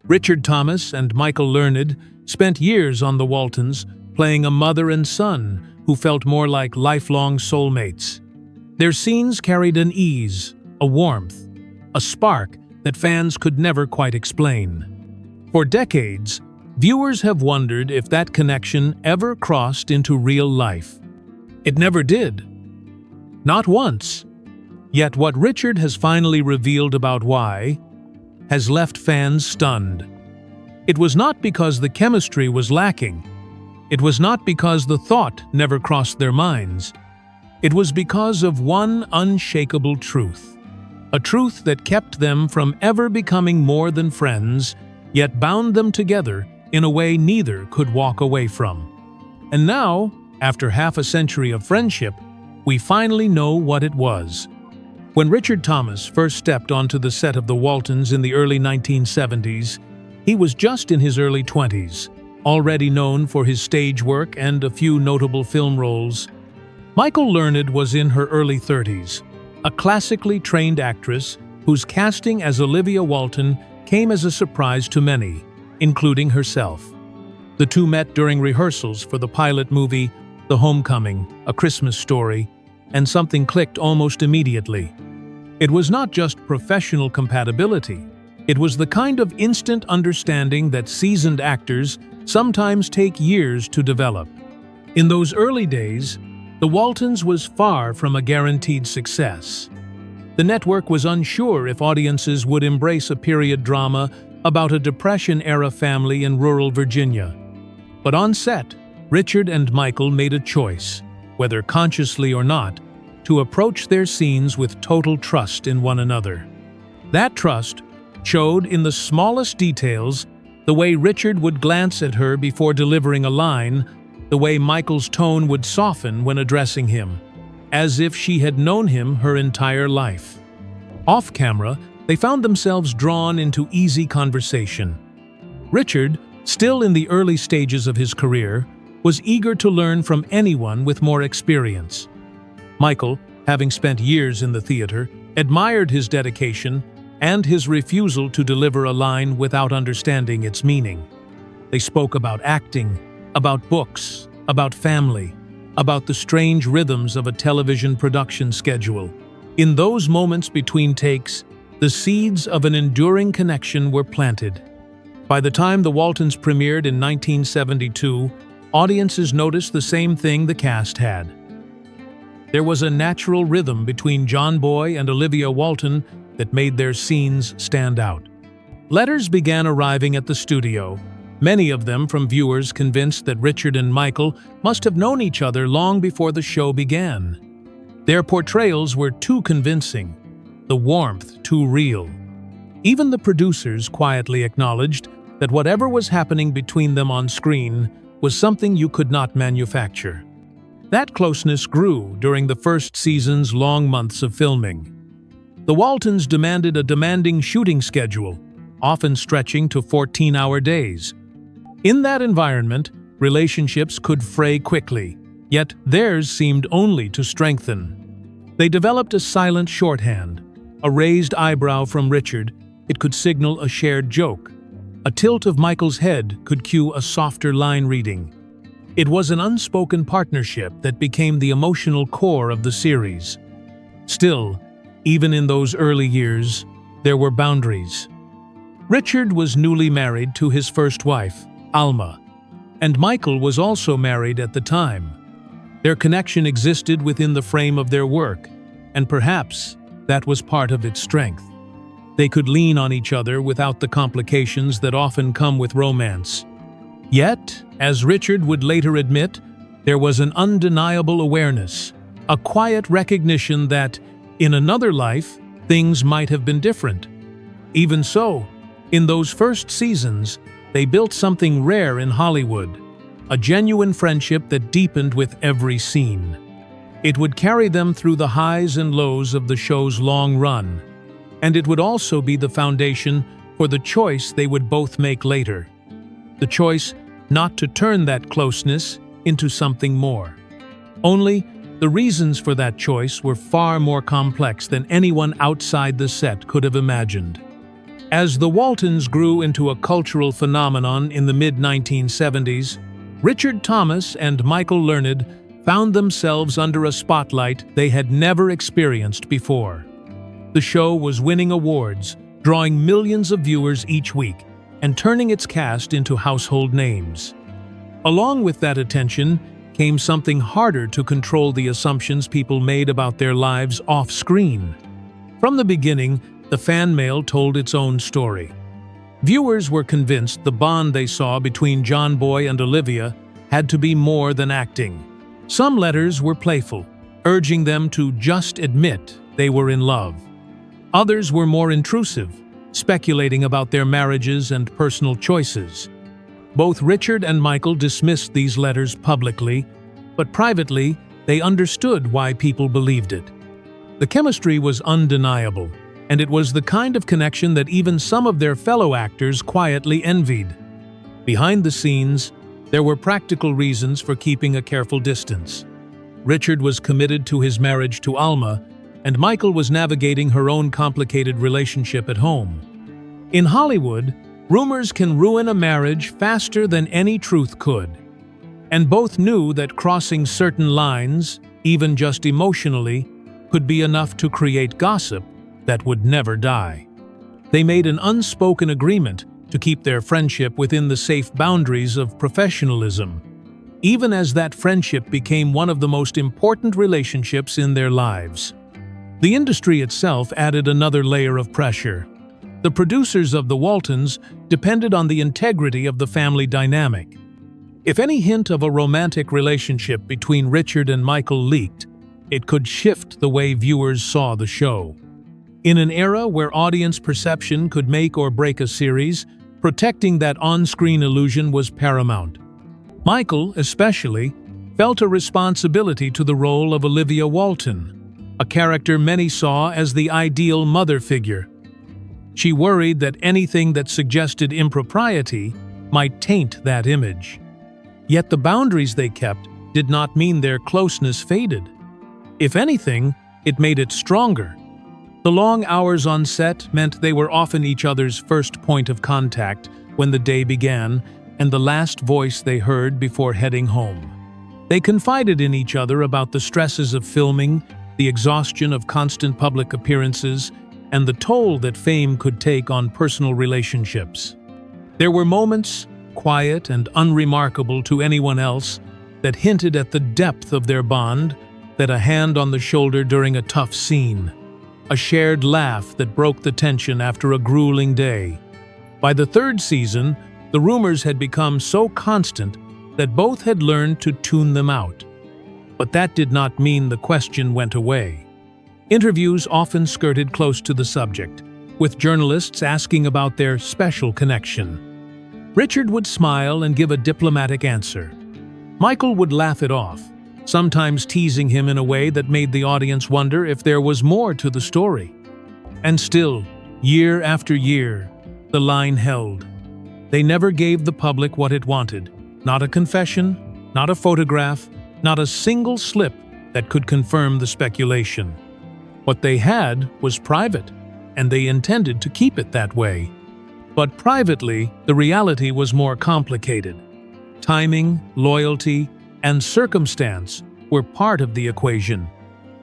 Richard Thomas and Michael Learned spent years on the Waltons, playing a mother and son who felt more like lifelong soulmates. Their scenes carried an ease, a warmth, a spark that fans could never quite explain. For decades, viewers have wondered if that connection ever crossed into real life. It never did. Not once. Yet what Richard has finally revealed about why has left fans stunned. It was not because the chemistry was lacking. It was not because the thought never crossed their minds. It was because of one unshakable truth. A truth that kept them from ever becoming more than friends, yet bound them together in a way neither could walk away from. And now, after half a century of friendship, we finally know what it was. When Richard Thomas first stepped onto the set of the Waltons in the early 1970s, he was just in his early 20s, already known for his stage work and a few notable film roles. Michael Learned was in her early 30s, a classically trained actress whose casting as Olivia Walton came as a surprise to many, including herself. The two met during rehearsals for the pilot movie The Homecoming, A Christmas Story, and something clicked almost immediately. It was not just professional compatibility. It was the kind of instant understanding that seasoned actors sometimes take years to develop. In those early days, The Waltons was far from a guaranteed success. The network was unsure if audiences would embrace a period drama about a Depression-era family in rural Virginia. But on set, Richard and Michael made a choice, whether consciously or not, to approach their scenes with total trust in one another. That trust showed in the smallest details, the way Richard would glance at her before delivering a line, the way Michael's tone would soften when addressing him, as if she had known him her entire life. Off camera, they found themselves drawn into easy conversation. Richard, still in the early stages of his career, was eager to learn from anyone with more experience. Michael, having spent years in the theater, admired his dedication and his refusal to deliver a line without understanding its meaning. They spoke about acting, about books, about family, about the strange rhythms of a television production schedule. In those moments between takes, the seeds of an enduring connection were planted. By the time The Waltons premiered in 1972, audiences noticed the same thing the cast had. There was a natural rhythm between John Boy and Olivia Walton that made their scenes stand out. Letters began arriving at the studio, many of them from viewers convinced that Richard and Michael must have known each other long before the show began. Their portrayals were too convincing, the warmth too real. Even the producers quietly acknowledged that whatever was happening between them on screen was something you could not manufacture. That closeness grew during the first season's long months of filming. The Waltons demanded a demanding shooting schedule, often stretching to 14-hour days. In that environment, relationships could fray quickly, yet theirs seemed only to strengthen. They developed a silent shorthand. A raised eyebrow from Richard, it could signal a shared joke. A tilt of Michael's head could cue a softer line reading. It was an unspoken partnership that became the emotional core of the series. Still, even in those early years, there were boundaries. Richard was newly married to his first wife, Alma, and Michael was also married at the time. Their connection existed within the frame of their work, and perhaps that was part of its strength. They could lean on each other without the complications that often come with romance. Yet, as Richard would later admit, there was an undeniable awareness, a quiet recognition that, in another life, things might have been different. Even so, in those first seasons, they built something rare in Hollywood, a genuine friendship that deepened with every scene. It would carry them through the highs and lows of the show's long run, and it would also be the foundation for the choice they would both make later. The choice not to turn that closeness into something more. Only, the reasons for that choice were far more complex than anyone outside the set could have imagined. As the Waltons grew into a cultural phenomenon in the mid-1970s, Richard Thomas and Michael Learned found themselves under a spotlight they had never experienced before. The show was winning awards, drawing millions of viewers each week, and turning its cast into household names. Along with that attention came something harder to control: the assumptions people made about their lives off-screen. From the beginning, the fan mail told its own story. Viewers were convinced the bond they saw between John Boy and Olivia had to be more than acting. Some letters were playful, urging them to just admit they were in love. Others were more intrusive, speculating about their marriages and personal choices. Both Richard and Michael dismissed these letters publicly, but privately, they understood why people believed it. The chemistry was undeniable, and it was the kind of connection that even some of their fellow actors quietly envied. Behind the scenes, there were practical reasons for keeping a careful distance. Richard was committed to his marriage to Alma, and Michael was navigating her own complicated relationship at home. In Hollywood, rumors can ruin a marriage faster than any truth could. And both knew that crossing certain lines, even just emotionally, could be enough to create gossip that would never die. They made an unspoken agreement to keep their friendship within the safe boundaries of professionalism, even as that friendship became one of the most important relationships in their lives. The industry itself added another layer of pressure. The producers of the Waltons depended on the integrity of the family dynamic. If any hint of a romantic relationship between Richard and Michael leaked, it could shift the way viewers saw the show. In an era where audience perception could make or break a series, protecting that on-screen illusion was paramount. Michael, especially, felt a responsibility to the role of Olivia Walton, a character many saw as the ideal mother figure. She worried that anything that suggested impropriety might taint that image. Yet the boundaries they kept did not mean their closeness faded. If anything, it made it stronger. The long hours on set meant they were often each other's first point of contact when the day began, and the last voice they heard before heading home. They confided in each other about the stresses of filming, the exhaustion of constant public appearances, and the toll that fame could take on personal relationships. There were moments, quiet and unremarkable to anyone else, that hinted at the depth of their bond, that a hand on the shoulder during a tough scene, a shared laugh that broke the tension after a grueling day. By the third season, the rumors had become so constant that both had learned to tune them out. But that did not mean the question went away. Interviews often skirted close to the subject, with journalists asking about their special connection. Richard would smile and give a diplomatic answer. Michael would laugh it off, sometimes teasing him in a way that made the audience wonder if there was more to the story. And still, year after year, the line held. They never gave the public what it wanted. Not a confession, not a photograph, not a single slip that could confirm the speculation. What they had was private, and they intended to keep it that way. But privately, the reality was more complicated. Timing, loyalty, and circumstance were part of the equation,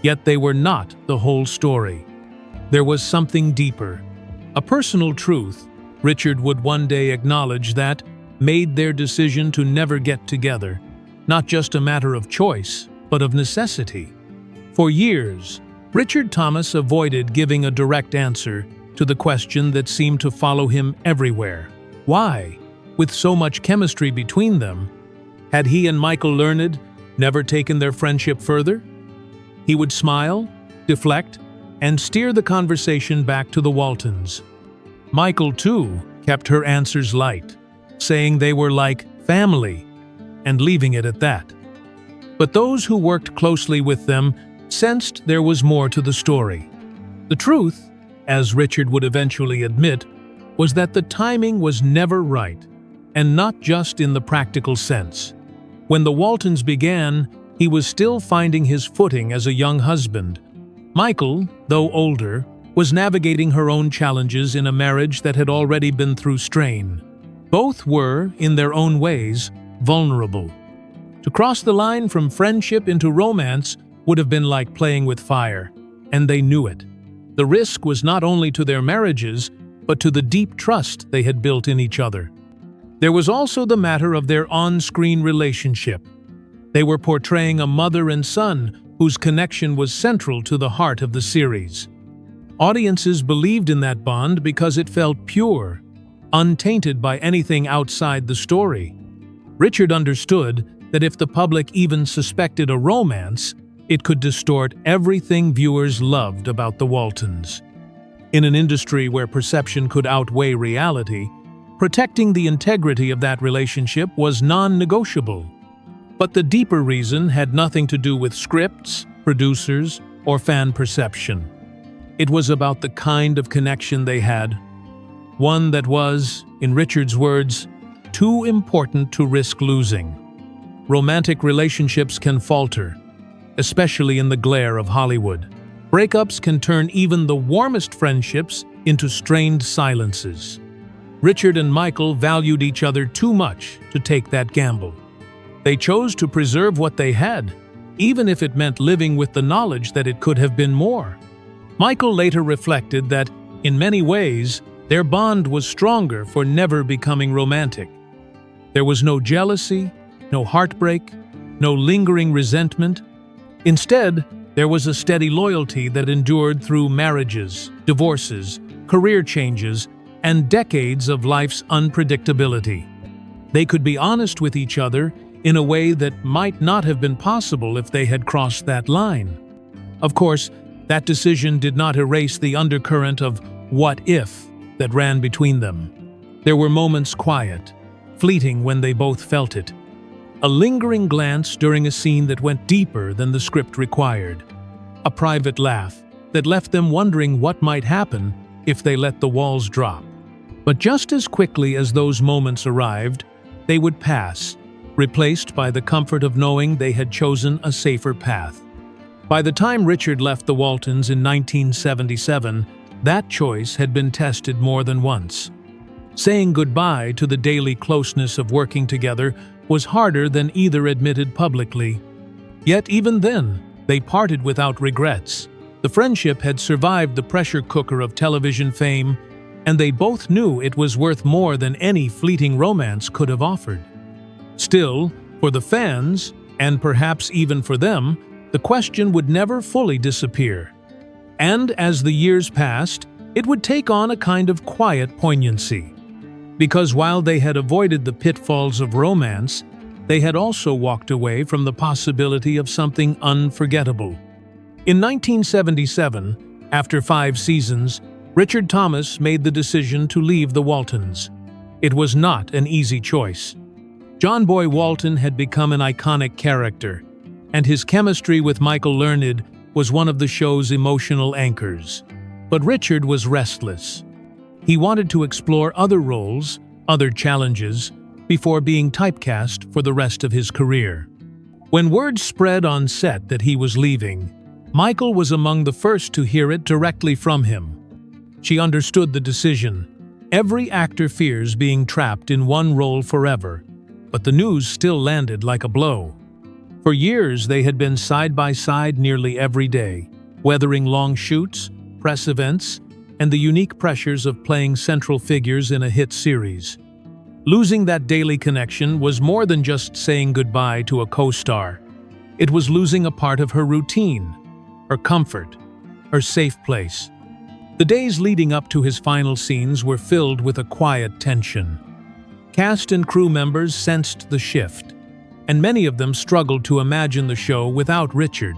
yet they were not the whole story. There was something deeper, a personal truth Richard would one day acknowledge that made their decision to never get together not just a matter of choice, but of necessity. For years, Richard Thomas avoided giving a direct answer to the question that seemed to follow him everywhere. Why, with so much chemistry between them, had he and Michael Learned never taken their friendship further? He would smile, deflect, and steer the conversation back to the Waltons. Michael, too, kept her answers light, saying they were like family, and leaving it at that. But those who worked closely with them sensed there was more to the story. The truth, as Richard would eventually admit, was that the timing was never right, and not just in the practical sense. When the Waltons began, he was still finding his footing as a young husband. Michael, though older, was navigating her own challenges in a marriage that had already been through strain. Both were, in their own ways, vulnerable. To cross the line from friendship into romance would have been like playing with fire, and they knew it. The risk was not only to their marriages, but to the deep trust they had built in each other. There was also the matter of their on-screen relationship. They were portraying a mother and son whose connection was central to the heart of the series. Audiences believed in that bond because it felt pure, untainted by anything outside the story. Richard understood that if the public even suspected a romance, it could distort everything viewers loved about the Waltons. In an industry where perception could outweigh reality, protecting the integrity of that relationship was non-negotiable. But the deeper reason had nothing to do with scripts, producers, or fan perception. It was about the kind of connection they had, one that was, in Richard's words, too important to risk losing. Romantic relationships can falter, especially in the glare of Hollywood. Breakups can turn even the warmest friendships into strained silences. Richard and Michael valued each other too much to take that gamble. They chose to preserve what they had, even if it meant living with the knowledge that it could have been more. Michael later reflected that, in many ways, their bond was stronger for never becoming romantic. There was no jealousy, no heartbreak, no lingering resentment. Instead, there was a steady loyalty that endured through marriages, divorces, career changes, and decades of life's unpredictability. They could be honest with each other in a way that might not have been possible if they had crossed that line. Of course, that decision did not erase the undercurrent of what if that ran between them. There were moments quiet, fleeting when they both felt it. A lingering glance during a scene that went deeper than the script required. A private laugh that left them wondering what might happen if they let the walls drop. But just as quickly as those moments arrived, they would pass, replaced by the comfort of knowing they had chosen a safer path. By the time Richard left the Waltons in 1977, that choice had been tested more than once. Saying goodbye to the daily closeness of working together was harder than either admitted publicly. Yet even then, they parted without regrets. The friendship had survived the pressure cooker of television fame, and they both knew it was worth more than any fleeting romance could have offered. Still, for the fans, and perhaps even for them, the question would never fully disappear. And as the years passed, it would take on a kind of quiet poignancy. Because while they had avoided the pitfalls of romance, they had also walked away from the possibility of something unforgettable. In 1977, after 5 seasons, Richard Thomas made the decision to leave the Waltons. It was not an easy choice. John Boy Walton had become an iconic character, and his chemistry with Michael Learned was one of the show's emotional anchors. But Richard was restless. He wanted to explore other roles, other challenges, before being typecast for the rest of his career. When word spread on set that he was leaving, Michael was among the first to hear it directly from him. She understood the decision. Every actor fears being trapped in one role forever, but the news still landed like a blow. For years, they had been side by side nearly every day, weathering long shoots, press events, and the unique pressures of playing central figures in a hit series. Losing that daily connection was more than just saying goodbye to a co-star. It was losing a part of her routine, her comfort, her safe place. The days leading up to his final scenes were filled with a quiet tension. Cast and crew members sensed the shift, and many of them struggled to imagine the show without Richard.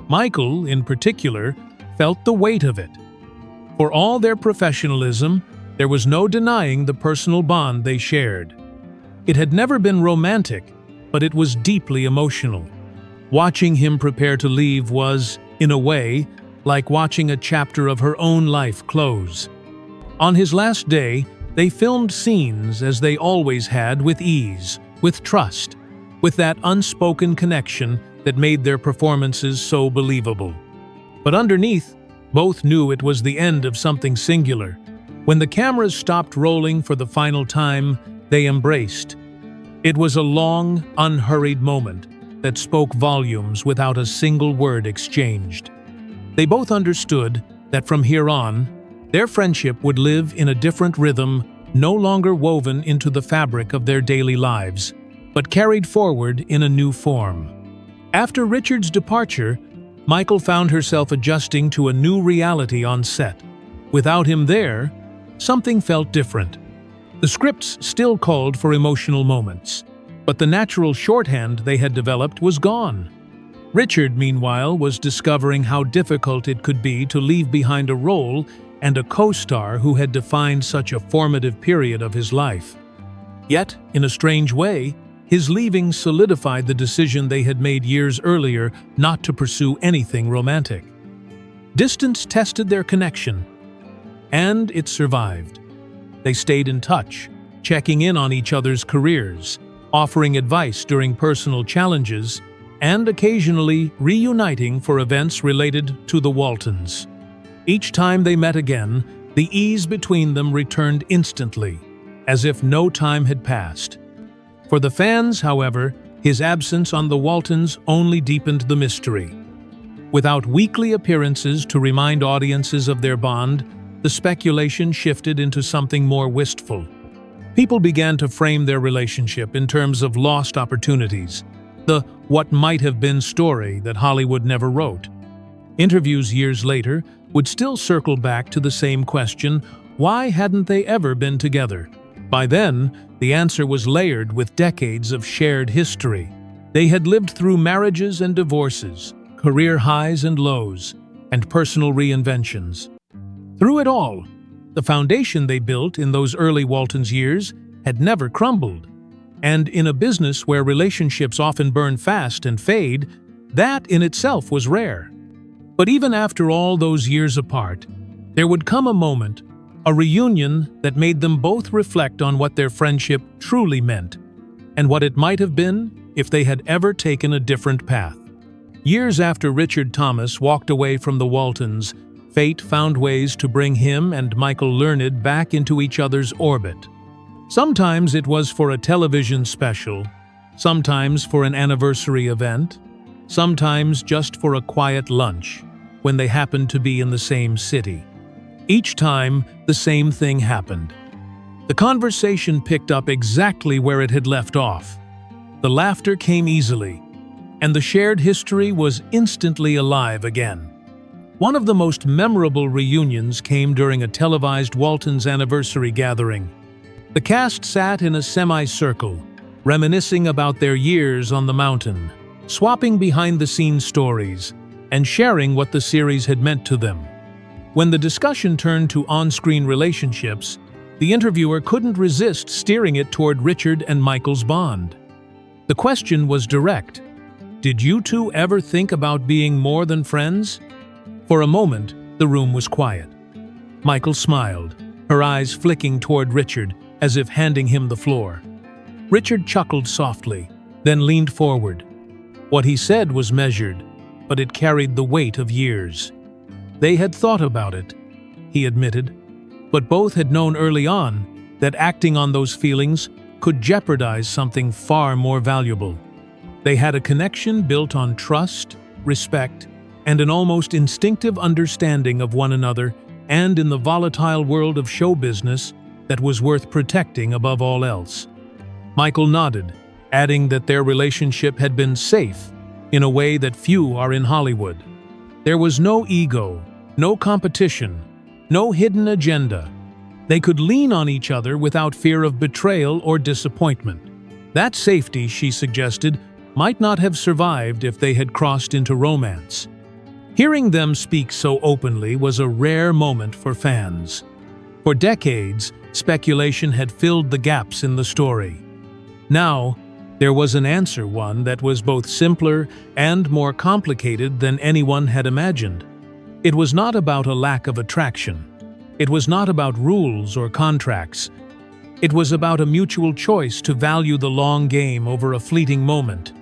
Michael, in particular, felt the weight of it. For all their professionalism, there was no denying the personal bond they shared. It had never been romantic, but it was deeply emotional. Watching him prepare to leave was, in a way, like watching a chapter of her own life close. On his last day, they filmed scenes as they always had, with ease, with trust, with that unspoken connection that made their performances so believable. But underneath, Both knew it was the end of something singular. When the cameras stopped rolling for the final time, they embraced. It was a long, unhurried moment that spoke volumes without a single word exchanged. They both understood that from here on, their friendship would live in a different rhythm, no longer woven into the fabric of their daily lives, but carried forward in a new form. After Richard's departure, Michael found herself adjusting to a new reality on set. Without him there, something felt different. The scripts still called for emotional moments, but the natural shorthand they had developed was gone. Richard, meanwhile, was discovering how difficult it could be to leave behind a role and a co-star who had defined such a formative period of his life. Yet, in a strange way, his leaving solidified the decision they had made years earlier not to pursue anything romantic. Distance tested their connection, and it survived. They stayed in touch, checking in on each other's careers, offering advice during personal challenges, and occasionally reuniting for events related to the Waltons. Each time they met again, the ease between them returned instantly, as if no time had passed. For the fans, however, his absence on the Waltons only deepened the mystery. Without weekly appearances to remind audiences of their bond, the speculation shifted into something more wistful. People began to frame their relationship in terms of lost opportunities, the what might have been story that Hollywood never wrote. Interviews years later would still circle back to the same question: why hadn't they ever been together? By then, the answer was layered with decades of shared history. They had lived through marriages and divorces, career highs and lows, and personal reinventions. Through it all, the foundation they built in those early Waltons years had never crumbled. And in a business where relationships often burn fast and fade, that in itself was rare. But even after all those years apart, there would come a moment, a reunion that made them both reflect on what their friendship truly meant, and what it might have been if they had ever taken a different path. Years after Richard Thomas walked away from the Waltons, fate found ways to bring him and Michael Learned back into each other's orbit. Sometimes it was for a television special, sometimes for an anniversary event, sometimes just for a quiet lunch, when they happened to be in the same city. Each time, the same thing happened. The conversation picked up exactly where it had left off. The laughter came easily, and the shared history was instantly alive again. One of the most memorable reunions came during a televised Waltons anniversary gathering. The cast sat in a semicircle, reminiscing about their years on the mountain, swapping behind-the-scenes stories, and sharing what the series had meant to them. When the discussion turned to on-screen relationships, the interviewer couldn't resist steering it toward Richard and Michael's bond. The question was direct. Did you two ever think about being more than friends? For a moment, the room was quiet. Michael smiled, her eyes flicking toward Richard as if handing him the floor. Richard chuckled softly, then leaned forward. What he said was measured, but it carried the weight of years. They had thought about it, he admitted, but both had known early on that acting on those feelings could jeopardize something far more valuable. They had a connection built on trust, respect, and an almost instinctive understanding of one another, and in the volatile world of show business that was worth protecting above all else. Michael nodded, adding that their relationship had been safe in a way that few are in Hollywood. There was no ego, no competition, no hidden agenda. They could lean on each other without fear of betrayal or disappointment. That safety, she suggested, might not have survived if they had crossed into romance. Hearing them speak so openly was a rare moment for fans. For decades, speculation had filled the gaps in the story. Now, there was an answer, one that was both simpler and more complicated than anyone had imagined. It was not about a lack of attraction. It was not about rules or contracts. It was about a mutual choice to value the long game over a fleeting moment.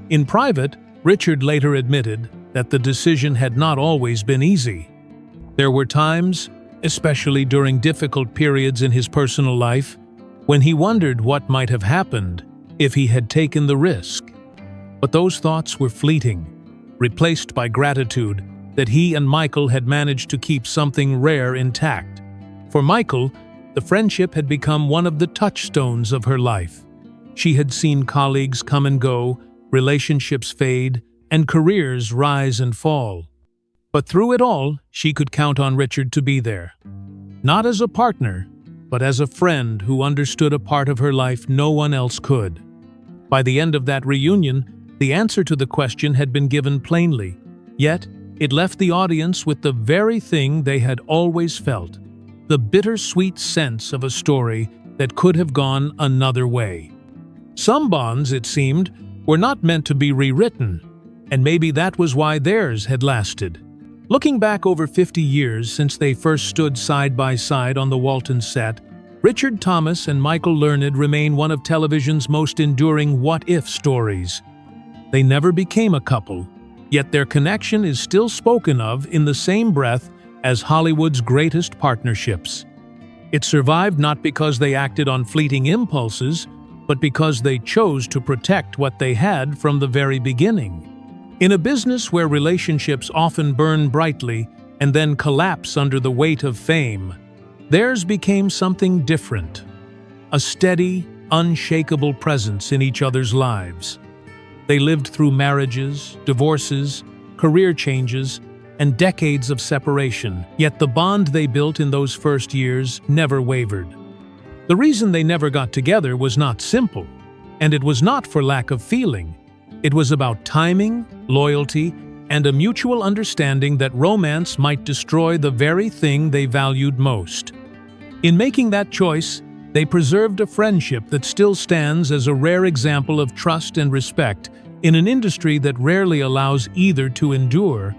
In private, Richard later admitted that the decision had not always been easy. There were times, especially during difficult periods in his personal life, when he wondered what might have happened if he had taken the risk. But those thoughts were fleeting, replaced by gratitude that he and Michael had managed to keep something rare intact. For Michael, the friendship had become one of the touchstones of her life. She had seen colleagues come and go, relationships fade, and careers rise and fall. But through it all, she could count on Richard to be there. Not as a partner, but as a friend who understood a part of her life no one else could. By the end of that reunion, the answer to the question had been given plainly, yet it left the audience with the very thing they had always felt, the bittersweet sense of a story that could have gone another way. Some bonds, it seemed, were not meant to be rewritten, and maybe that was why theirs had lasted. Looking back over 50 years since they first stood side by side on the Waltons set, Richard Thomas and Michael Learned remain one of television's most enduring what-if stories. They never became a couple, yet their connection is still spoken of in the same breath as Hollywood's greatest partnerships. It survived not because they acted on fleeting impulses, but because they chose to protect what they had from the very beginning. In a business where relationships often burn brightly and then collapse under the weight of fame, theirs became something different. A steady, unshakable presence in each other's lives. They lived through marriages, divorces, career changes, and decades of separation, yet the bond they built in those first years never wavered. The reason they never got together was not simple, and it was not for lack of feeling. It was about timing, loyalty, and a mutual understanding that romance might destroy the very thing they valued most. In making that choice, they preserved a friendship that still stands as a rare example of trust and respect in an industry that rarely allows either to endure.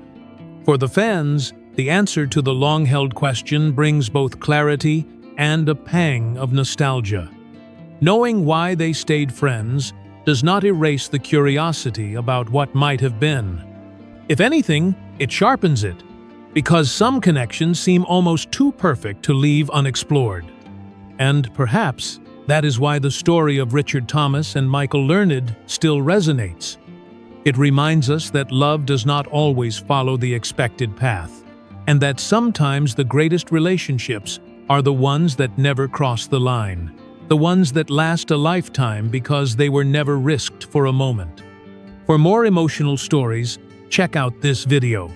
For the fans, the answer to the long-held question brings both clarity and a pang of nostalgia. Knowing why they stayed friends does not erase the curiosity about what might have been. If anything, it sharpens it, because some connections seem almost too perfect to leave unexplored. And perhaps that is why the story of Richard Thomas and Michael Learned still resonates. It reminds us that love does not always follow the expected path, and that sometimes the greatest relationships are the ones that never cross the line. The ones that last a lifetime because they were never risked for a moment. For more emotional stories, check out this video.